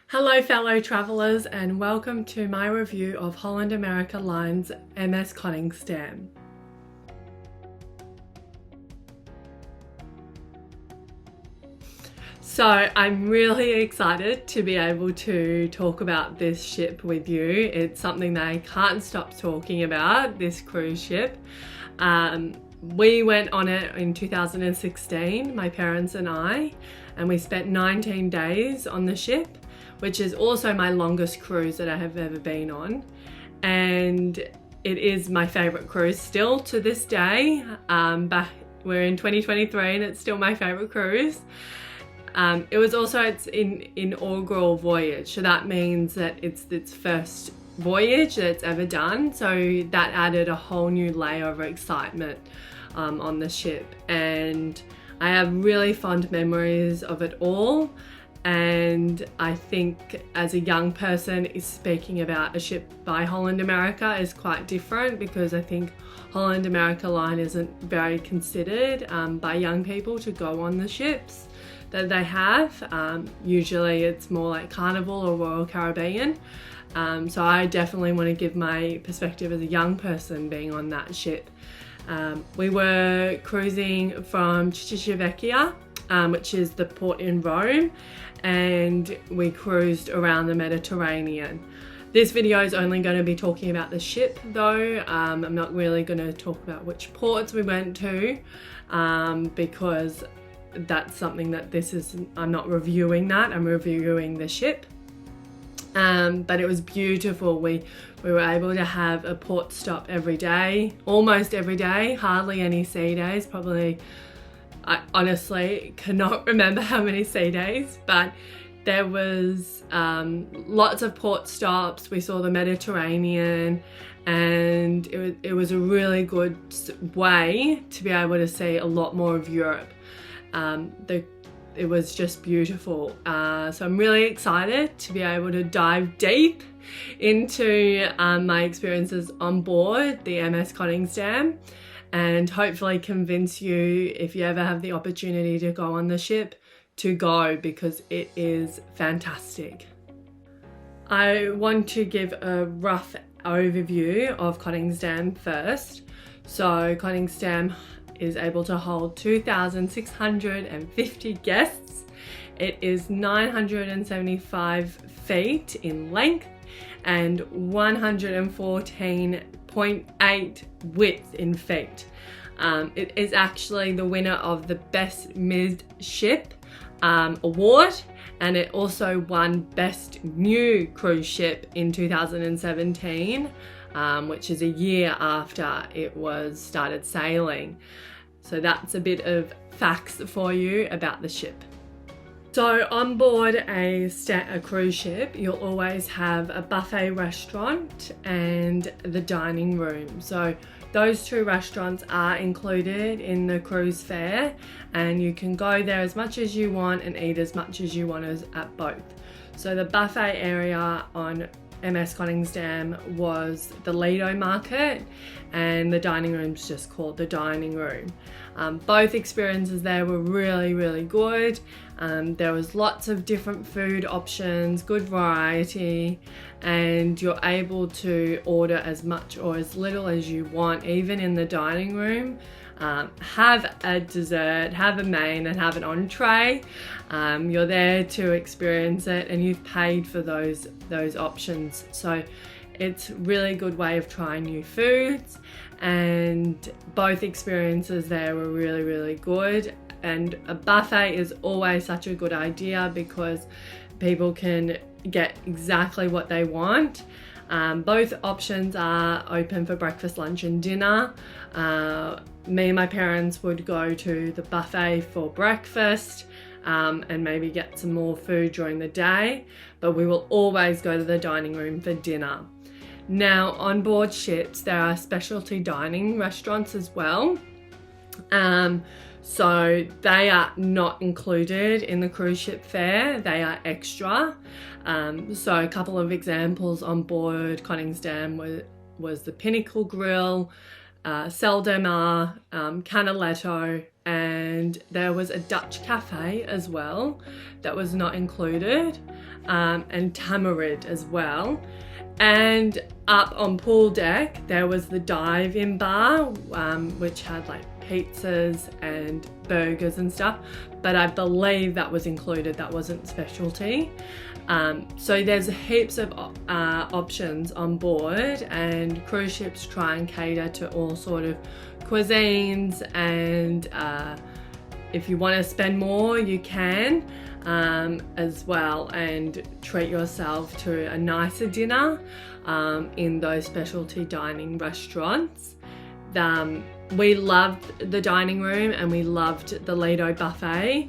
Hello fellow travellers and welcome to my review of Holland America Line's MS Koningsdam. So I'm really excited to be able to talk about this ship with you. It's something that I can't stop talking about, this cruise ship. We went on it in 2016, my parents and I, and we spent 19 days on the ship, which is also my longest cruise that I have ever been on. And it is my favourite cruise still to this day. But we're in 2023 and it's still my favourite cruise. It was also its inaugural voyage, so that means that it's its first voyage that it's ever done, so that added a whole new layer of excitement on the ship, and I have really fond memories of it all. And I think as a young person, speaking about a ship by Holland America is quite different, because I think Holland America Line isn't very considered by young people to go on the ships that they have. Usually it's more like Carnival or Royal Caribbean. So I definitely want to give my perspective as a young person being on that ship. We were cruising from Civitavecchia, which is the port in Rome, and we cruised around the Mediterranean. This video is only going to be talking about the ship though. I'm not really going to talk about which ports we went to, because that's something that I'm not reviewing that, I'm reviewing the ship. But it was beautiful. We were able to have a port stop every day, almost every day, hardly any sea days, probably. I honestly cannot remember how many sea days, but there was lots of port stops. We saw the Mediterranean, and it was a really good way to be able to see a lot more of Europe. It was just beautiful. So I'm really excited to be able to dive deep into my experiences on board the MS Koningsdam, and hopefully convince you, if you ever have the opportunity to go on the ship, to go, because it is fantastic. I want to give a rough overview of Koningsdam first. So Koningsdam is able to hold 2,650 guests. It is 975 feet in length and 114.8 width in feet. It is actually the winner of the Best Midship award, and it also won Best New Cruise Ship in 2017, which is a year after it was started sailing. So that's a bit of facts for you about the ship. So on board a cruise ship, you'll always have a buffet restaurant and the dining room. So those two restaurants are included in the cruise fare, and you can go there as much as you want and eat as much as you want at both. So the buffet area on MS Koningsdam was the Lido market, and the dining room's just called the dining room. Both experiences there were really, really good. There was lots of different food options, good variety, and you're able to order as much or as little as you want, even in the dining room. Have a dessert, have a main, and have an entree. You're there to experience it, and you've paid for those options. So it's a really good way of trying new foods, and both experiences there were really, really good. And a buffet is always such a good idea because people can get exactly what they want. Both options are open for breakfast, lunch and dinner. Me and my parents would go to the buffet for breakfast, and maybe get some more food during the day, but we will always go to the dining room for dinner. Now, on board ships, there are specialty dining restaurants as well. So they are not included in the cruise ship fare, they are extra. So a couple of examples on board Koningsdam was the Pinnacle Grill, Seldemar, Canaletto, and there was a Dutch cafe as well that was not included. and tamarind as well. And up on pool deck there was the dive-in bar, which had like pizzas and burgers and stuff, but I believe that was included, that wasn't specialty. So there's heaps of options on board, and cruise ships try and cater to all sort of cuisines, and if you want to spend more you can as well, and treat yourself to a nicer dinner in those specialty dining restaurants. We loved the dining room and we loved the Lido buffet.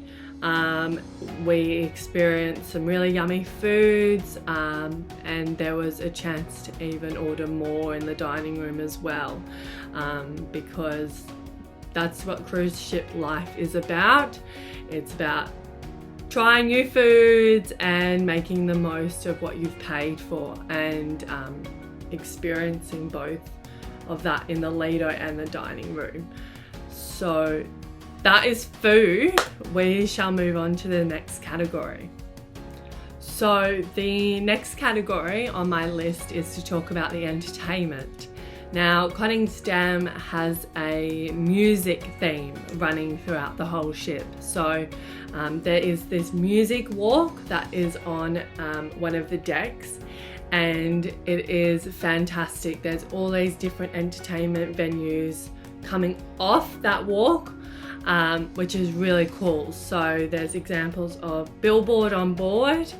We experienced some really yummy foods, and there was a chance to even order more in the dining room as well, because that's what cruise ship life is about. It's about trying new foods and making the most of what you've paid for, and experiencing both of that in the Lido and the dining room. So that is food. We shall move on to the next category. So the next category on my list is to talk about the entertainment. Now, Koningsdam has a music theme running throughout the whole ship. So there is this music walk that is on one of the decks, and it is fantastic. There's all these different entertainment venues coming off that walk, which is really cool. So there's examples of Billboard on board,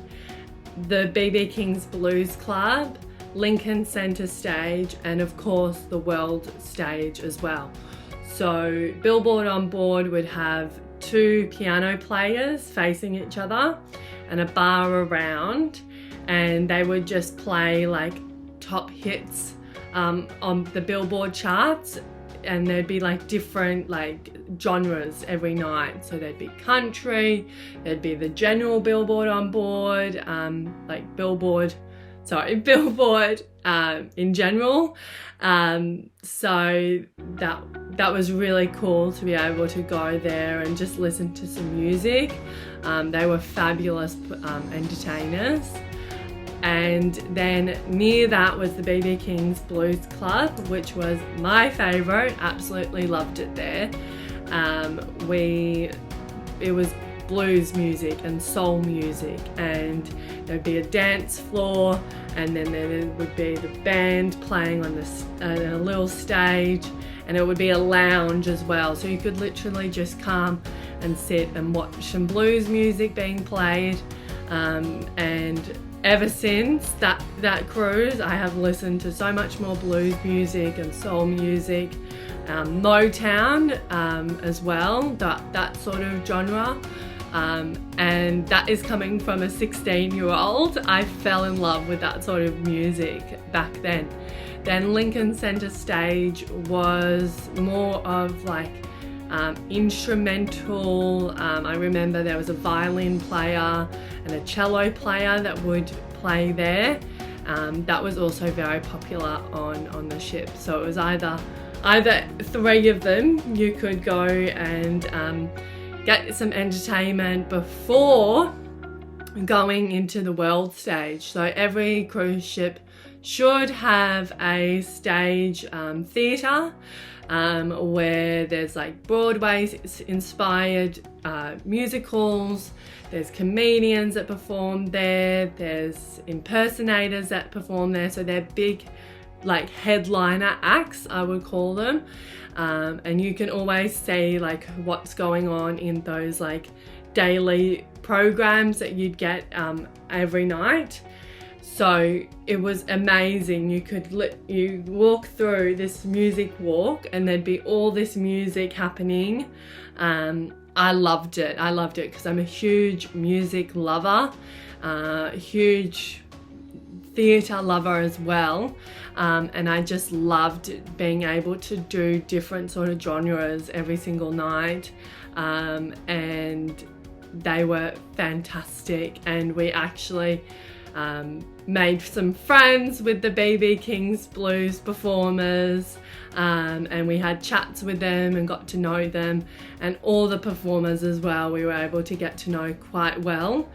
the BB King's Blues Club, Lincoln Center Stage, and of course the World Stage as well. So Billboard on board would have 2 piano players facing each other and a bar around, and they would just play like top hits on the Billboard charts, and there'd be like different like genres every night. So there'd be country, there'd be the general Billboard on board, like Billboard in general. So that was really cool to be able to go there and just listen to some music. They were fabulous entertainers. And then near that was the BB King's Blues Club, which was my favourite. Absolutely loved it there. It was blues music and soul music, and there'd be a dance floor, and then there would be the band playing on a little stage, and it would be a lounge as well, so you could literally just come and sit and watch some blues music being played. And ever since that cruise, I have listened to so much more blues music and soul music, Motown as well, that sort of genre. And that is coming from a 16-year-old. I fell in love with that sort of music back then. Then Lincoln Center Stage was more of like instrumental. I remember there was a violin player and a cello player that would play there. That was also very popular on the ship. So it was either 3 of them. You could go and get some entertainment before going into the world stage. So every cruise ship should have a stage theatre where there's like Broadway inspired musicals, there's comedians that perform there, there's impersonators that perform there, so they're big like headliner acts, I would call them. And you can always see like what's going on in those like daily programs that you'd get every night. So it was amazing. You walk through this music walk and there'd be all this music happening. I loved it because I'm a huge music lover, huge theatre lover as well, and I just loved being able to do different sort of genres every single night, and they were fantastic. And we actually made some friends with the BB King's Blues performers, and we had chats with them and got to know them, and all the performers as well we were able to get to know quite well.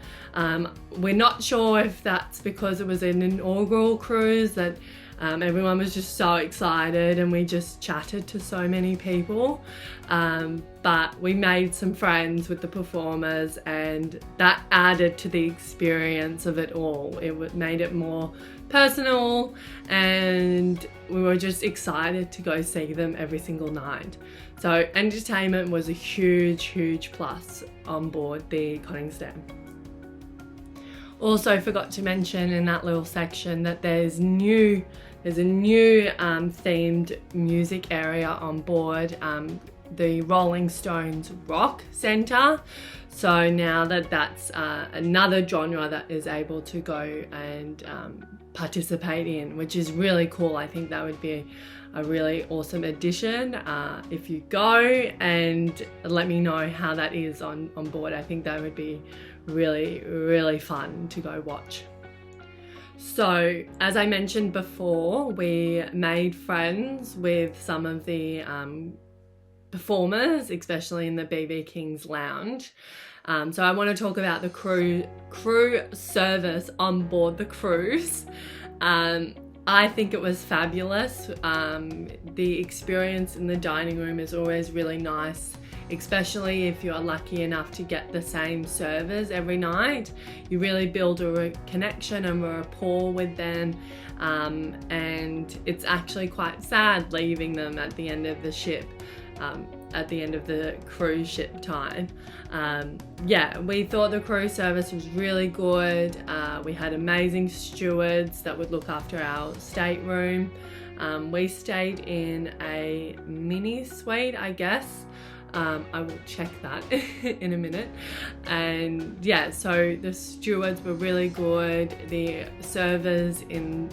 We're not sure if that's because it was an inaugural cruise that everyone was just so excited and we just chatted to so many people, but we made some friends with the performers, and that added to the experience of it all. It made it more personal, and we were just excited to go see them every single night. So entertainment was a huge plus on board the Koningsdam. Also forgot to mention in that little section that there's a new themed music area on board, the Rolling Stones Rock Centre. So now that's another genre that is able to go and participate in, which is really cool. I think that would be a really awesome addition. If you go, and let me know how that is on board. I think that would be really fun to go watch. So as I mentioned before, we made friends with some of the performers, especially in the BB King's Lounge. So I want to talk about the crew service on board the cruise. I think it was fabulous. The experience in the dining room is always really nice, especially if you're lucky enough to get the same servers every night. You really build a connection and a rapport with them, and it's actually quite sad leaving them at the end of the ship, at the end of the cruise ship time. Yeah, we thought the crew service was really good. We had amazing stewards that would look after our stateroom. We stayed in a mini suite, I guess. I will check that in a minute. And yeah, so the stewards were really good. The servers in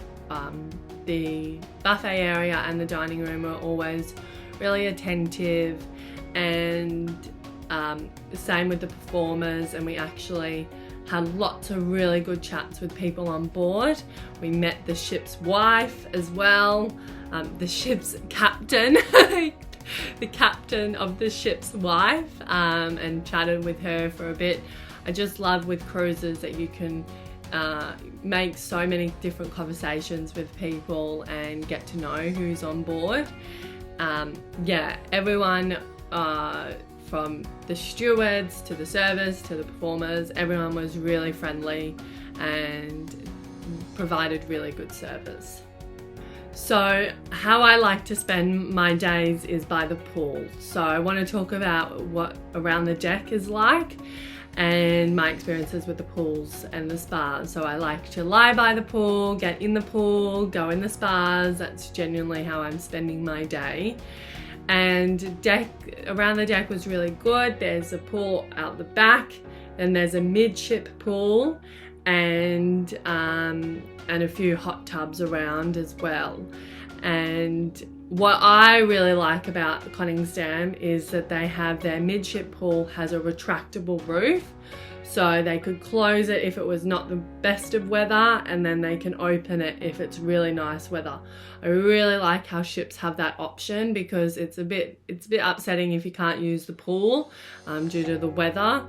the buffet area and the dining room were always really attentive, and same with the performers, and we actually had lots of really good chats with people on board. We met the ship's wife as well, the ship's captain, the captain of the ship's wife, and chatted with her for a bit. I just love with cruises that you can make so many different conversations with people and get to know who's on board. Yeah, everyone from the stewards to the servers to the performers, everyone was really friendly and provided really good service. So how I like to spend my days is by the pool. So I want to talk about what around the deck is like and my experiences with the pools and the spas. So I like to lie by the pool, get in the pool, go in the spas. That's genuinely how I'm spending my day. And around the deck was really good. There's a pool out the back, and there's a midship pool, and a few hot tubs around as well. And what I really like about Koningsdam is that they have their midship pool has a retractable roof, so they could close it if it was not the best of weather, and then they can open it if it's really nice weather. I really like how ships have that option, because it's a bit upsetting if you can't use the pool due to the weather.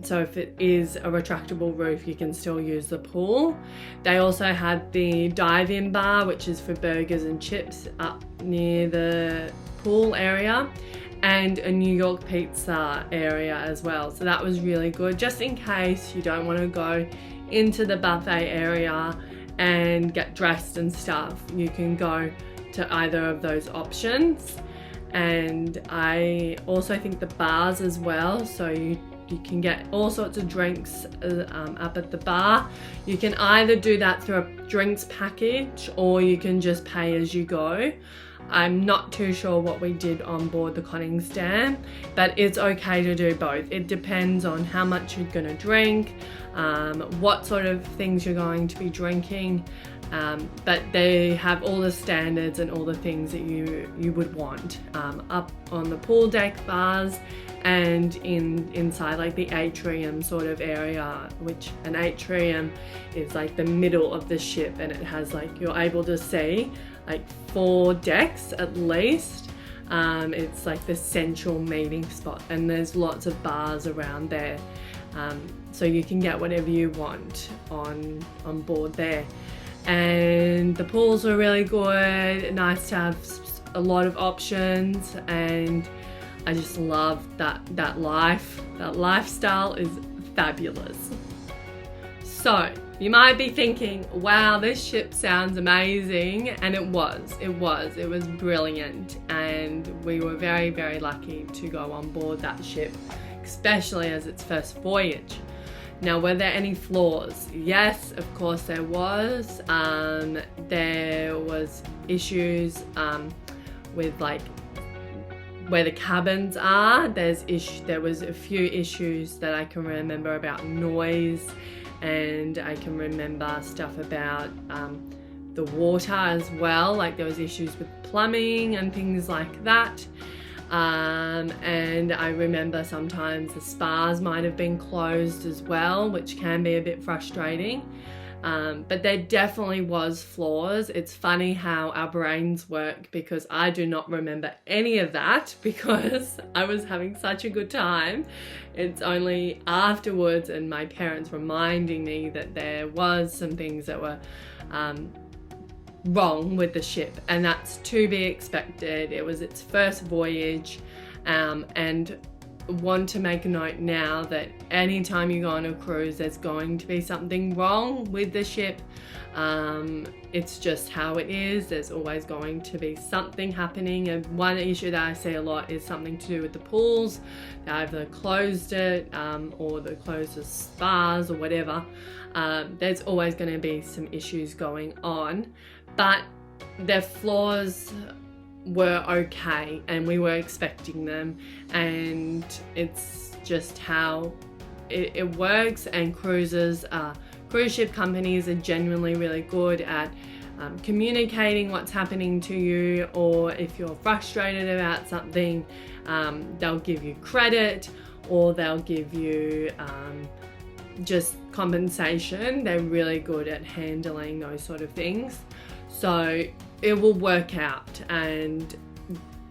So if it is a retractable roof, you can still use the pool. They also had the dive-in bar, which is for burgers and chips, up near the pool area, and a New York pizza area as well. So that was really good, just in case you don't want to go into the buffet area and get dressed and stuff. You can go to either of those options. And I also think the bars as well, so you can get all sorts of drinks up at the bar. You can either do that through a drinks package, or you can just pay as you go. I'm not too sure what we did on board the Koningsdam, but it's okay to do both. It depends on how much you're gonna drink, what sort of things you're going to be drinking, but they have all the standards and all the things that you would want up on the pool deck bars and inside like the atrium sort of area, which an atrium is like the middle of the ship, and it has like, you're able to see like 4 decks at least. It's like the central meeting spot, and there's lots of bars around there, so you can get whatever you want on board there. And the pools are really good, nice to have a lot of options, and I just love that lifestyle is fabulous. So you might be thinking, wow, this ship sounds amazing, and it was brilliant, and we were very, very lucky to go on board that ship, especially as its first voyage. Now, were there any flaws? Yes, of course there was. There was issues with like where the cabins are. There was a few issues that I can remember about noise, and I can remember stuff about the water as well. Like there was issues with plumbing and things like that. And I remember sometimes the spas might have been closed as well, which can be a bit frustrating. But there definitely was flaws. It's funny how our brains work, because I do not remember any of that because I was having such a good time. It's only afterwards and my parents reminding me that there was some things that were wrong with the ship, and that's to be expected. It was its first voyage, and want to make a note now that anytime you go on a cruise, there's going to be something wrong with the ship. It's just how it is. There's always going to be something happening, and one issue that I see a lot is something to do with the pools. They either closed it or they closed the spas or whatever. There's always going to be some issues going on, but their flaws were okay, and we were expecting them, and it's just how it works. And cruise ship companies are genuinely really good at communicating what's happening to you, or if you're frustrated about something, they'll give you credit, or they'll give you just compensation. They're really good at handling those sort of things, so it will work out, and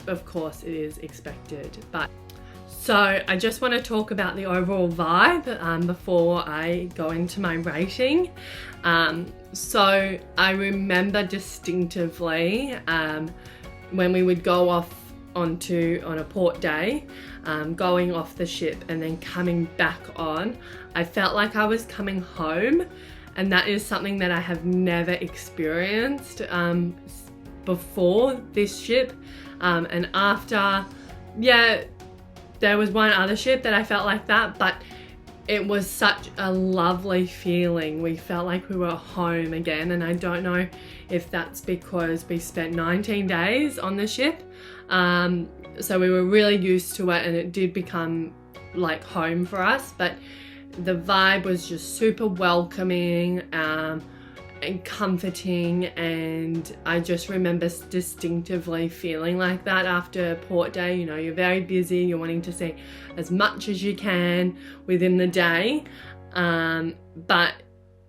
of course it is expected. But so I just want to talk about the overall vibe before I go into my rating. So I remember distinctively when we would go off on a port day, going off the ship and then coming back on, I felt like I was coming home. And that is something that I have never experienced before this ship. And after, yeah, there was one other ship that I felt like that, but it was such a lovely feeling. We felt like we were home again, and I don't know if that's because we spent 19 days on the ship. So we were really used to it, and it did become like home for us, but the vibe was just super welcoming and comforting, and I just remember distinctively feeling like that after a port day. You know, you're very busy, you're wanting to see as much as you can within the day, but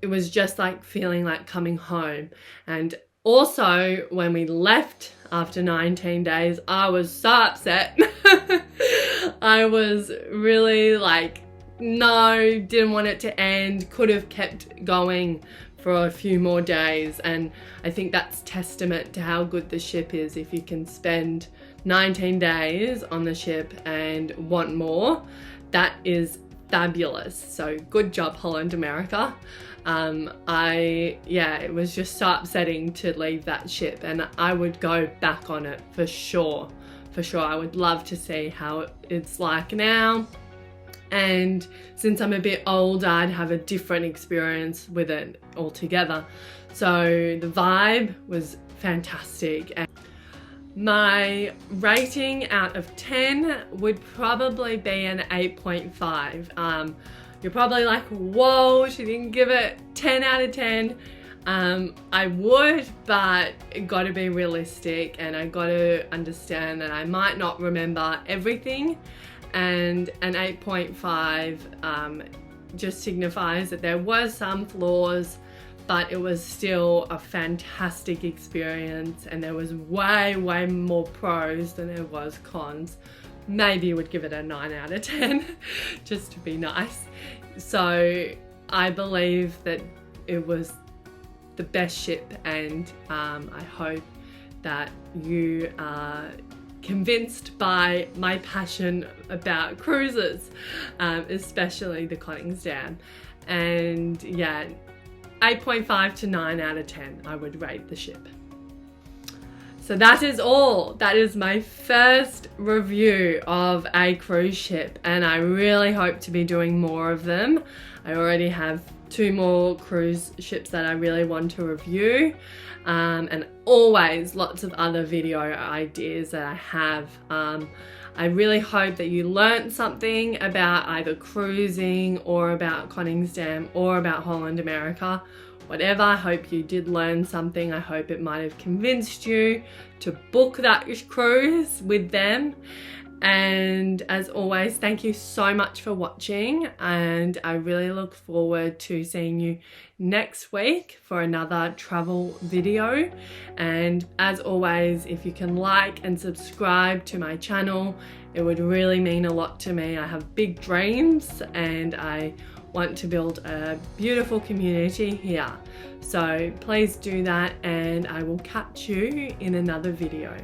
it was just like feeling like coming home. And also when we left after 19 days, I was so upset. I was really like, no, didn't want it to end, could have kept going for a few more days. And I think that's testament to how good the ship is. If you can spend 19 days on the ship and want more, that is fabulous. So good job, Holland America. It was just so upsetting to leave that ship, and I would go back on it for sure. I would love to see how it's like now. And since I'm a bit older, I'd have a different experience with it altogether. So the vibe was fantastic. And my rating out of 10 would probably be an 8.5. You're probably like, whoa, she didn't give it 10 out of 10. I would, but it got to be realistic, and I got to understand that I might not remember everything, and an 8.5 just signifies that there were some flaws, but it was still a fantastic experience, and there was way more pros than there was cons. Maybe you would give it a 9 out of 10 just to be nice. So I believe that it was the best ship, and I hope that you are convinced by my passion about cruises, especially the Koningsdam. And yeah, 8.5 to 9 out of 10 I would rate the ship. So that is all. That is my first review of a cruise ship, and I really hope to be doing more of them. I already have 2 more cruise ships that I really want to review, and always lots of other video ideas that I have. I really hope that you learned something about either cruising or about Koningsdam or about Holland, America. Whatever, I hope you did learn something. I hope it might have convinced you to book that cruise with them. And as always, thank you so much for watching, and I really look forward to seeing you next week for another travel video. And as always, if you can like and subscribe to my channel, it would really mean a lot to me. I have big dreams, and I want to build a beautiful community here. So please do that, and I will catch you in another video.